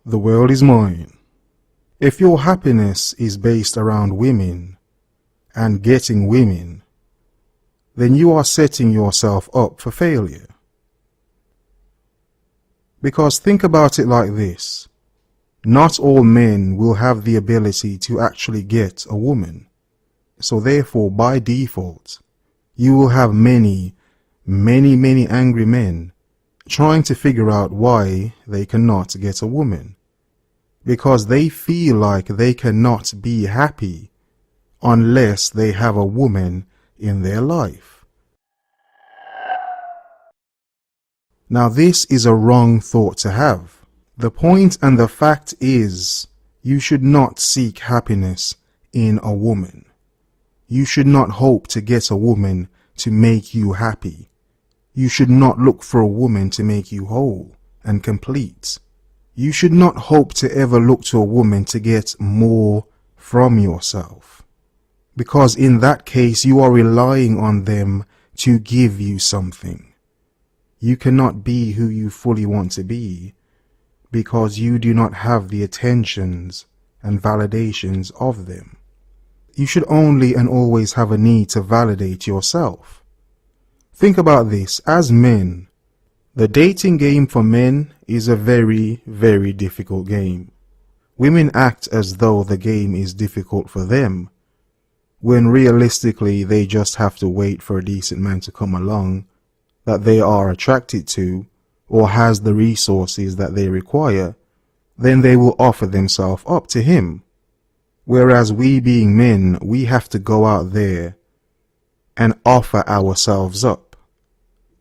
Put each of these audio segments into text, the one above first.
The world is mine. If your happiness is based around women and getting women, then you are setting yourself up for failure. Because think about it like this. Not all men will have the ability to actually get a woman. So therefore, by default, you will have many angry men trying to figure out why they cannot get a woman. Because they feel like they cannot be happy unless they have a woman in their life. Now this is a wrong thought to have. The point and the fact is, you should not seek happiness in a woman. You should not hope to get a woman to make you happy. You should not look for a woman to make you whole and complete. You should not hope to ever look to a woman to get more from yourself. Because in that case, you are relying on them to give you something. You cannot be who you fully want to be because you do not have the attentions and validations of them. You should only and always have a need to validate yourself. Think about this. As men, the dating game for men is a very difficult game. Women act as though the game is difficult for them, when realistically they just have to wait for a decent man to come along that they are attracted to or has the resources that they require. Then they will offer themselves up to him. Whereas we being men, we have to go out there and offer ourselves up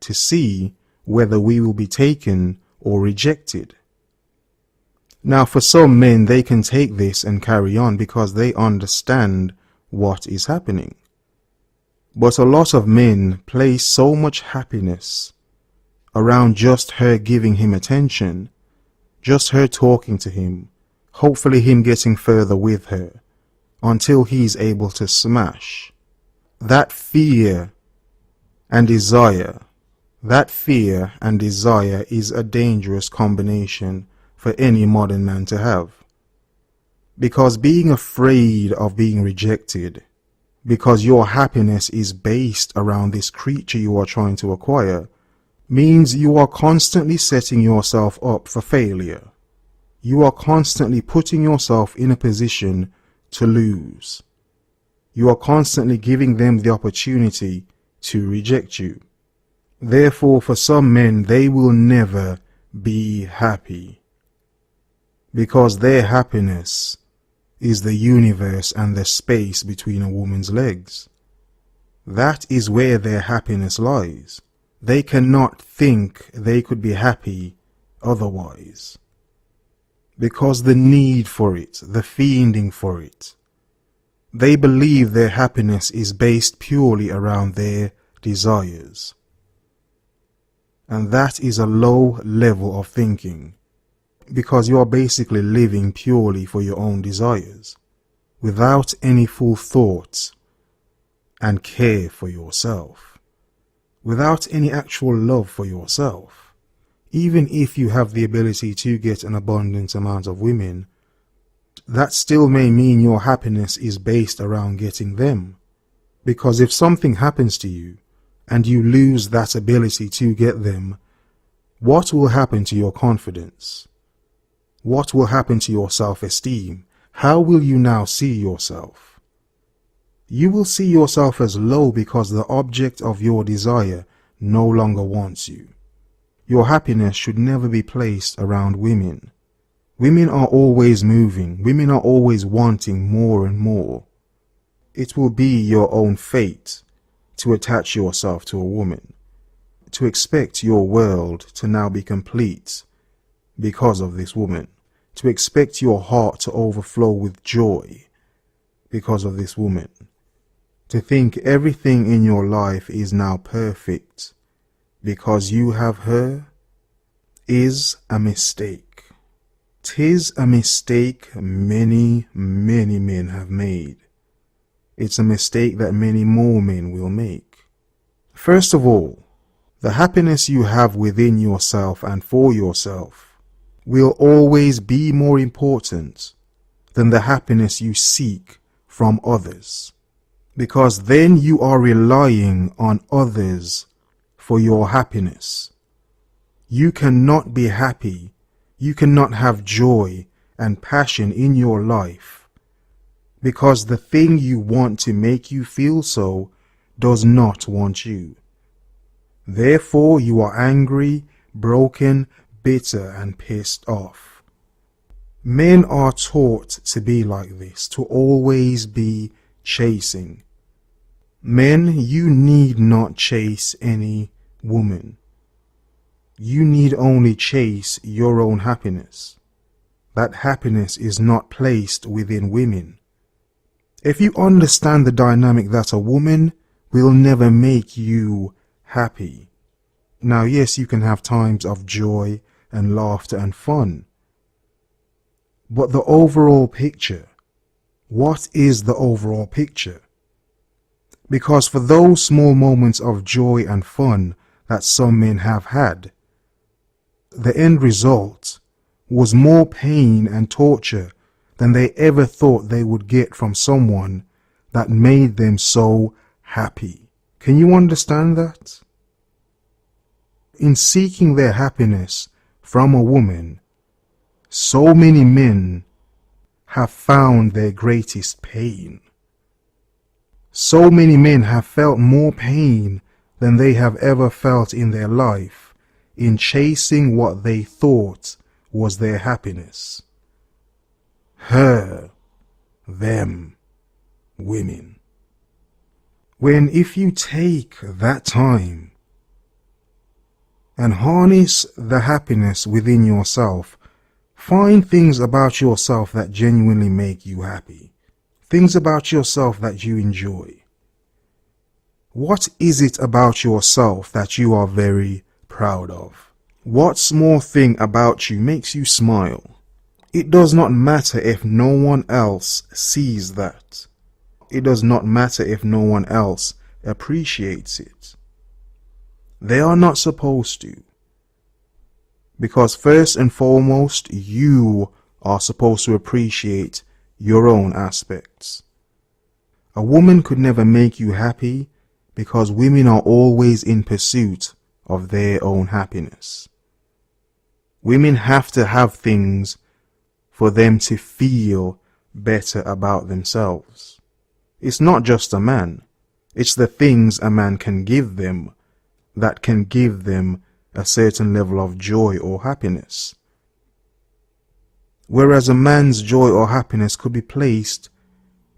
to see whether we will be taken or rejected. Now for some men, they can take this and carry on because they understand what is happening. But a lot of men place so much happiness around just her giving him attention, just her talking to him, hopefully him getting further with her, until he's able to smash. That fear and desire is a dangerous combination for any modern man to have. Because being afraid of being rejected, because your happiness is based around this creature you are trying to acquire, means you are constantly setting yourself up for failure. You are constantly putting yourself in a position to lose. You are constantly giving them the opportunity to reject you. Therefore, for some men, they will never be happy, because their happiness is the universe and the space between a woman's legs. That is where their happiness lies. They cannot think they could be happy otherwise, because the need for it, the fiending for it, they believe their happiness is based purely around their desires. And that is a low level of thinking, because you are basically living purely for your own desires, without any full thought and care for yourself, without any actual love for yourself. Even if you have the ability to get an abundant amount of women, that still may mean your happiness is based around getting them. Because if something happens to you and you lose that ability to get them, what will happen to your confidence? What will happen to your self-esteem? How will you now see yourself? You will see yourself as low because the object of your desire no longer wants you. Your happiness should never be placed around women. Women are always moving. Women are always wanting more and more. It will be your own fate to attach yourself to a woman, to expect your world to now be complete because of this woman, to expect your heart to overflow with joy because of this woman, to think everything in your life is now perfect because you have her, is a mistake. 'Tis a mistake many men have made. It's a mistake that many more men will make. First of all, the happiness you have within yourself and for yourself will always be more important than the happiness you seek from others, because then you are relying on others for your happiness. You cannot be happy, you cannot have joy and passion in your life, because the thing you want to make you feel so does not want you. Therefore you are angry, broken, bitter and pissed off. Men are taught to be like this, to always be chasing. Men, you need not chase any woman. You need only chase your own happiness. That happiness is not placed within women. If you understand the dynamic that a woman will never make you happy. Now, yes, you can have times of joy and laughter and fun. But the overall picture, what is the overall picture? Because for those small moments of joy and fun that some men have had, the end result was more pain and torture than they ever thought they would get from someone that made them so happy. Can you understand that? In seeking their happiness from a woman, so many men have found their greatest pain. So many men have felt more pain than they have ever felt in their life in chasing what they thought was their happiness. Her, them, women. When if you take that time and harness the happiness within yourself, find things about yourself that genuinely make you happy. Things about yourself that you enjoy. What is it about yourself that you are very proud of? What small thing about you makes you smile? It does not matter if no one else sees that. It does not matter if no one else appreciates it. They are not supposed to. Because first and foremost, you are supposed to appreciate your own aspects. A woman could never make you happy because women are always in pursuit of their own happiness. Women have to have things for them to feel better about themselves. It's not just a man. It's the things a man can give them that can give them a certain level of joy or happiness. Whereas a man's joy or happiness could be placed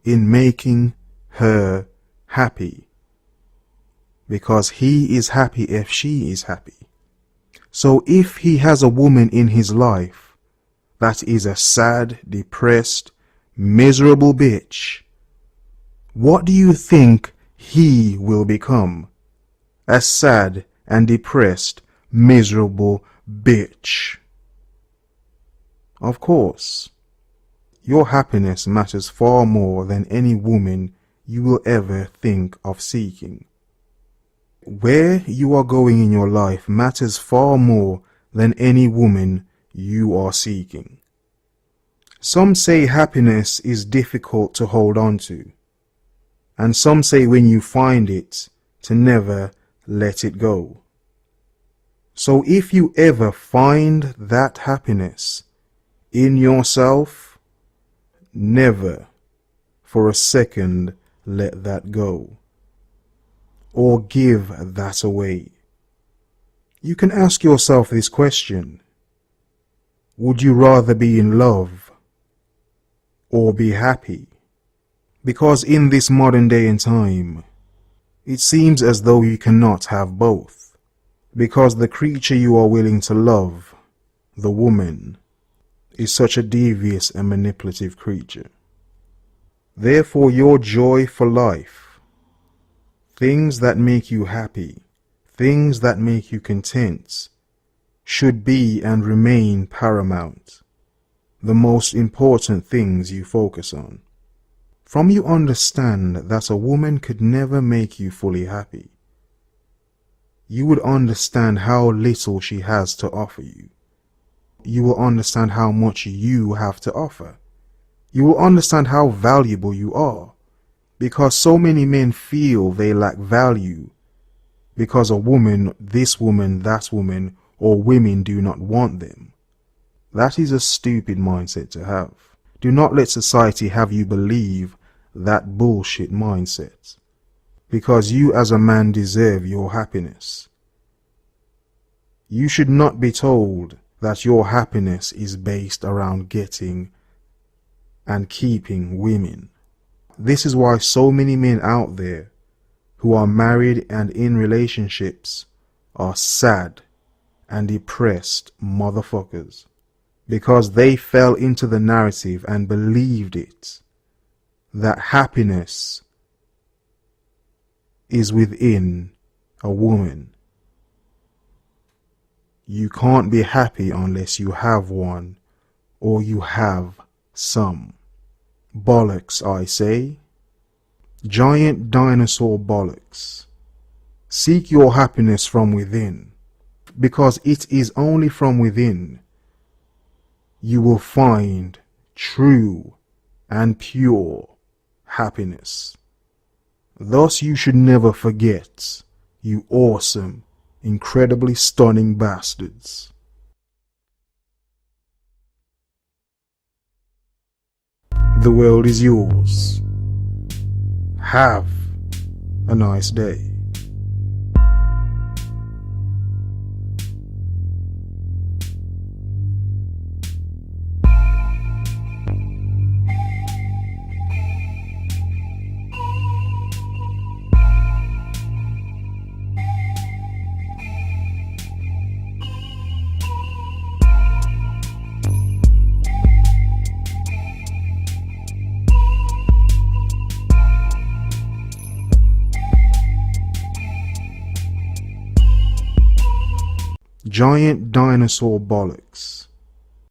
in making her happy, because he is happy if she is happy. So if he has a woman in his life that is a sad, depressed, miserable bitch, what do you think he will become? A sad and depressed, miserable bitch. Of course, your happiness matters far more than any woman you will ever think of seeking. Where you are going in your life matters far more than any woman you are seeking. Some say happiness is difficult to hold on to, and some say when you find it, to never let it go. So if you ever find that happiness in yourself, never for a second let that go or give that away. You can ask yourself this question: would you rather be in love or be happy? Because in this modern day and time, it seems as though you cannot have both, because the creature you are willing to love, the woman, is such a devious and manipulative creature. Therefore, your joy for life, things that make you happy, things that make you content, should be and remain paramount, the most important things you focus on. From you understand that a woman could never make you fully happy, you would understand how little she has to offer you. You will understand how much you have to offer. You will understand how valuable you are, because so many men feel they lack value because a woman, this woman, that woman, or women do not want them. That is a stupid mindset to have. Do not let society have you believe that bullshit mindset, because you as a man deserve your happiness. You should not be told that your happiness is based around getting and keeping women. This is why so many men out there who are married and in relationships are sad and depressed motherfuckers, because they fell into the narrative and believed it, that happiness is within a woman. You can't be happy unless you have one, or you have some. Bollocks, I say. Giant dinosaur bollocks. Seek your happiness from within, because it is only from within you will find true and pure happiness. Thus you should never forget, you awesome, incredibly stunning bastards. The world is yours. Have a nice day. Giant dinosaur bollocks.